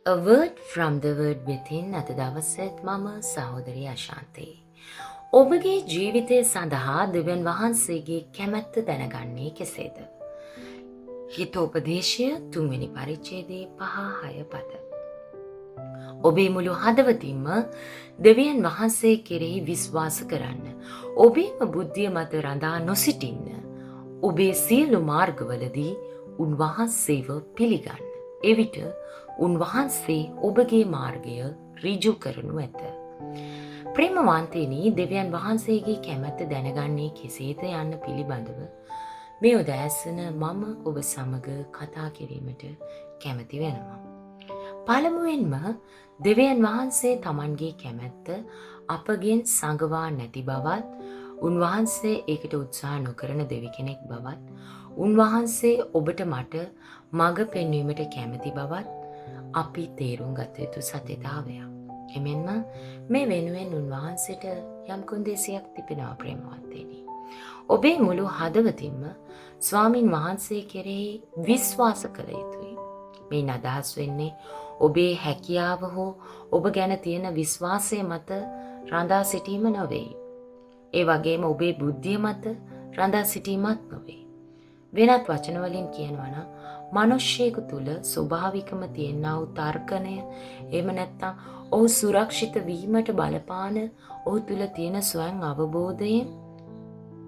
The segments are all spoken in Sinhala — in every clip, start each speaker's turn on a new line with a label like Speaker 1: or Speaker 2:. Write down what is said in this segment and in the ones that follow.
Speaker 1: A word from the word within අද දවසෙත් මම සහෝදරි අශාන්තී. ඔබගේ ජීවිතය සඳහා දෙවියන් වහන්සේගේ කැමැත්ත දැනගන්නේ කෙසේද? හිතෝපදේශය 3 පරිච්ඡේදයේ 5-6 පද. ඔබේ මුළු හදවතින්ම දෙවියන් වහන්සේ කෙරෙහි විශ්වාස කරන්න. ඔබේම බුද්ධිය මත රඳා නොසිටින්න. ඔබේ සියලු මාර්ගවලදී උන්වහන්සේව පිළිගන්න. එවිට උන්වහන්සේ ඔබගේ මාර්ගය ඍජු කරනු ඇත. ප්‍රේමවන්තයනි, දෙවියන් වහන්සේගේ කැමැත්ත දැනගන්නේ කෙසේද යන්න පිළිබඳව මේ උදෑසන මම ඔබ සමග කතා කිරීමට කැමති වෙනවා. පළමුවෙන්ම දෙවියන් වහන්සේ Tamanගේ කැමැත්ත අපගෙන් සංගවා නැති බවත්, උන්වහන්සේ ඒකට උත්සාහ නොකරන දෙවි කෙනෙක් බවත්, උන්වහන්සේ ඔබට මට මඟ පෙන්වීමට කැමති බවත් අපි තේරුම් ගත යුතු සත්‍යතාවයක්. එමෙන්ම මේ වෙනුවෙන් උන්වහන්සේට යම් කොන්දේසියක් තිබෙනවා ප්‍රේමවන්තයනි. ඔබේ මුළු හදවතින්ම ස්වාමින් වහන්සේ කෙරෙහි විශ්වාස කළ යුතුයි. මේ අදහස් වෙන්නේ ඔබේ හැකියාව හෝ ඔබ ගැන තියෙන විශ්වාසය මත රඳා සිටීම නොවේ. ඒ වගේම ඔබේ බුද්ධිය මත රඳා සිටීමත් නොවේ. වෙනත් වචන වලින් කියනවා නම් මිනිස්සෙකු තුල ස්වභාවිකම තියෙනා වූ තර්කණය, එහෙම නැත්නම් ඔහු සුරක්ෂිත වීමට බලපාන ඔහු තුල තියෙන ස්වයං අවබෝධයෙන්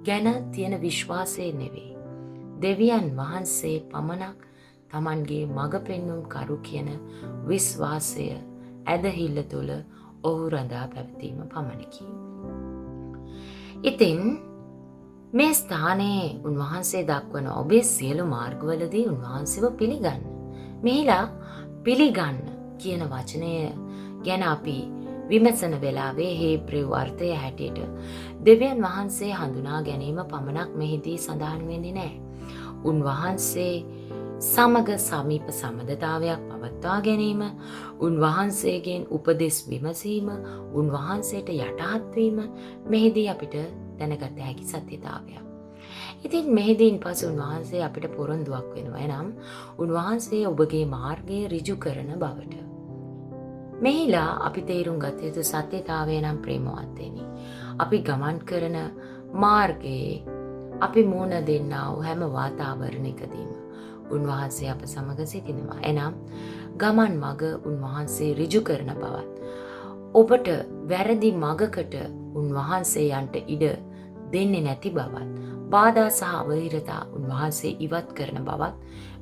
Speaker 1: ගැන තියෙන විශ්වාසය නෙවෙයි. දෙවියන් වහන්සේ පමණක් Tamanගේ මඟ පෙන්වුම් කරු කියන විශ්වාසය ඇදහිල්ල තුල ඔහු රඳා පැවතීම පමණකි. ඉතින් මේ ස්ථානයේ උන්වහන්සේ දක්වන ඔබේ සියලු මාර්ගවලදී උන්වහන්සේව පිළිගන්න. මෙහිලා පිළිගන්න කියන වචනය ගැන අපි විමසන වෙලාවේ හේබ්‍රේව අර්ථය හැටියට දෙවියන් වහන්සේ හඳුනා ගැනීම පමණක් මෙහිදී සඳහන් වෙන්නේ නැහැ. උන්වහන්සේ සමග සමීප සම්බන්ධතාවයක් පවත්වා ගැනීම, උන්වහන්සේගෙන් උපදෙස් විමසීම, උන්වහන්සේට යටහත් වීම මෙහිදී අපිට දැනගත හැකි සත්‍යතාවයක්. ඉතින් මෙහිදීන් පසු උන්වහන්සේ අපිට පොරොන්දුවක් වෙනවා. එනම් උන්වහන්සේ ඔබගේ මාර්ගය ඍජු කරන බවට. මෙහිලා අපි තේරුම් ගත යුතු සත්‍යතාවය නම් ප්‍රේමවන්තයනි, අපි ගමන් කරන මාර්ගයේ අපි මුණ දෙන්නා වූ හැම වාතාවරණයකදීම උන්වහන්සේ අප සමග සිටිනවා. එනම් ගමන් මඟ උන්වහන්සේ ඍජු කරන බවත්, ඔබට වැරදි මඟකට උන්වහන්සේ යන්ට ඉඩ දෙන්නේ නැති බවත්, බාධා සහ අවහිරතා උන්වහන්සේ ඉවත් කරන බවත්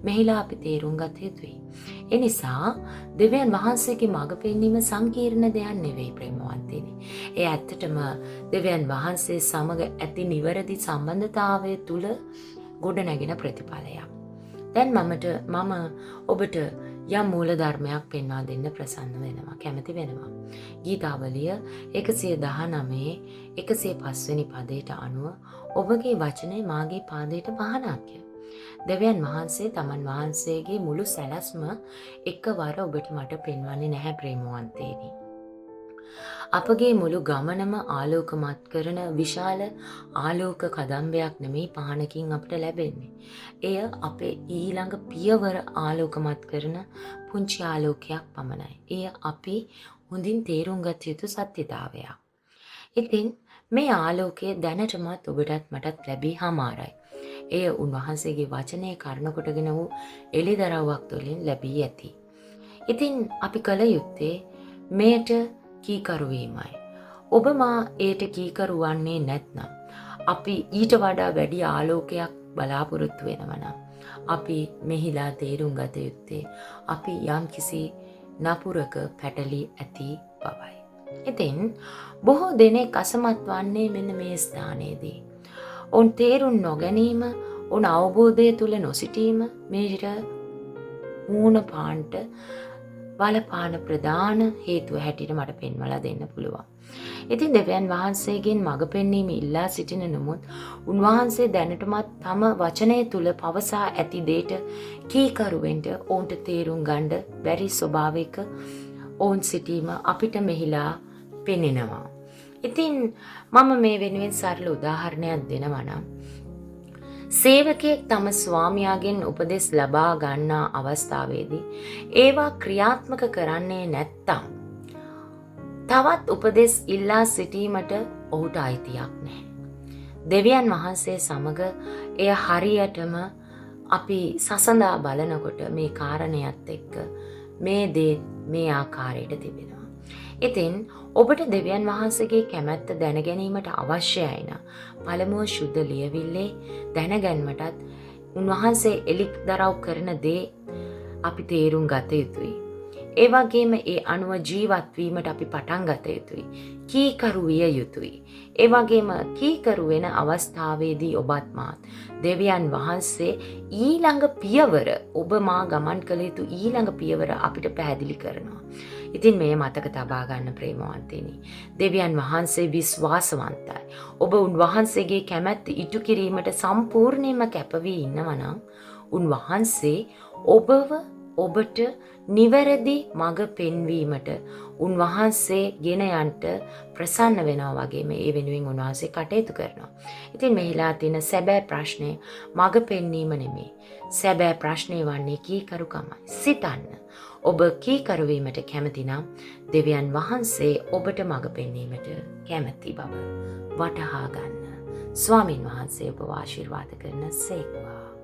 Speaker 1: මෙහිලා අපි තේරුම් ගත යුතුයි. එනිසා දෙවියන් වහන්සේගේ මඟ පෙන්වීම සංකීර්ණ දෙයක් නෙවෙයි ප්‍රේමවන්තයනි. ඒ ඇත්තටම දෙවියන් වහන්සේ සමග ඇති නිවැරදි සම්බන්ධතාවය තුල ගොඩනැගෙන ප්‍රතිඵලයක්. දැන් මම ඔබට යම් මූල ධර්මයක් පෙන්වා දෙන්න ප්‍රසන්න වෙනවා, කැමති වෙනවා. ගීතාවලිය 119 105 වෙනි පදයට අනුව ඔබගේ වචනේ මාගේ පාදයට පහනක්ය. දෙවියන් වහන්සේ තමන් වහන්සේගේ මුළු සැලැස්ම එකවර ඔබට මට පෙන්වන්නේ නැහැ ප්‍රේමවන්තයනි. අපගේ මුළු ගමනම ආලෝකමත් කරන විශාල ආලෝක කදම්බයක් නෙමෙයි පහනකින් අපට ලැබෙන්නේ. එය අපේ ඊළඟ පියවර ආලෝකමත් කරන පුංචි ආලෝකයක් පමණයි. එය අපි හොඳින් තේරුම් ගත යුතු සත්‍යතාවයක්. ඉතින් මේ ආලෝකය දැනටමත් ඔබටත් මටත් ලැබී හමාරයි. එය උන්වහන්සේගේ වචනය කරන කොටගෙන වූ එළිදරව්වක් තුළින් ලැබී ඇති. ඉතින් අපි කල යුත්තේ මේට කීකරු වීමයි. ඔබ මා ඒට කීකරු වන්නේ නැත්නම් අපි ඊට වඩා වැඩි ආලෝකයක් බලාපොරොත්තු වෙනවා නම් අපි මෙහිලා තේරුම් ගත යුත්තේ අපි යම්කිසි නපුරක පැටලී ඇති බවයි. ඉතින් බොහෝ දෙනෙක් අසමත් වන්නේ මෙන්න මේ ස්ථානයේදී. ඔවුන් තේරුම් නොගැනීම, ඔවුන් අවබෝධය තුල නොසිටීම මේට මූණ පාන්ට බලපාන ප්‍රධාන හේතුව හැටියට මට පෙන්වලා දෙන්න පුළුවන්. ඉතින් දෙවියන් වහන්සේගෙන් මඟ පෙන්වීම ඉල්ලා සිටින නමුත් උන්වහන්සේ දැනටමත් තම වචනය තුල පවසා ඇති දෙයට කීකරු වෙන්න ඔවුන්ට තේරුම් ගන්න බැරි ස්වභාවයක ඔවුන් සිටීම අපිට මෙහිලා පෙනෙනවා. ඉතින් මම මේ වෙනුවෙන් සරල උදාහරණයක් දෙනවා නම් සේවකයෙක් තම ස්වාමියාගෙන් උපදෙස් ලබා ගන්නා අවස්ථාවේදී ඒවා ක්‍රියාත්මක කරන්නේ නැත්තම් තවත් උපදෙස් ඉල්ලා සිටීමට ඔහුට අයිතියක් නැහැ. දෙවියන් වහන්සේ සමග එය හරියටම අපි සසඳා බලනකොට මේ කාරණයත් එක්ක මේ දේ මේ ආකාරයට තිබෙනවා. ඉතින් ඔබට දෙවියන් වහන්සේගේ කැමැත්ත දැනගැනීමට අවශ්‍යයි නම් පළමුව සුද්ධ ලියවිල්ලේ දැනගැන්මටත් උන්වහන්සේ එලිදරව් කරන දේ අපි තේරුම් ගත යුතුයි. ඒ වගේම ඒ අනුව ජීවත් වීමට අපි පටන් ගත යුතුයි. කීකරු විය යුතුයි. ඒ වගේම කීකරු වෙන අවස්ථාවේදී ඔබත් මාත් දෙවියන් වහන්සේ ඊළඟ පියවර ඔබ මා ගමන් කළ යුතු ඊළඟ පියවර අපිට පැහැදිලි කරනවා. ඉතින් මේ මතක තබා ගන්න ප්‍රේමවන්තයනි. දෙවියන් වහන්සේ විශ්වාසවන්තයි. ඔබ උන්වහන්සේගේ කැමැත්ත ඉටු කිරීමට සම්පූර්ණයෙන්ම කැප වී ඉන්නවා නම් උන්වහන්සේ ඔබට නිවැරදි මඟ පෙන්වීමට උන්වහන්සේ ගෙන යන්ට ප්‍රසන්න වෙනවා වගේම ඒ වෙනුවෙන් උන්වහන්සේ කටයුතු කරනවා. ඉතින් මෙහිලා තියෙන සැබෑ ප්‍රශ්නය මඟ පෙන්වීම නෙමෙයි. සැබෑ ප්‍රශ්නය වන්නේ කීකරුකමයි. සිතන්න. ඔබ කීකරු වීමට කැමති නම් දෙවියන් වහන්සේ ඔබට මඟ පෙන්වීමට කැමැති බව වටහා ගන්න. ස්වාමින් වහන්සේ ඔබව ආශිර්වාද කරන සේක්වා.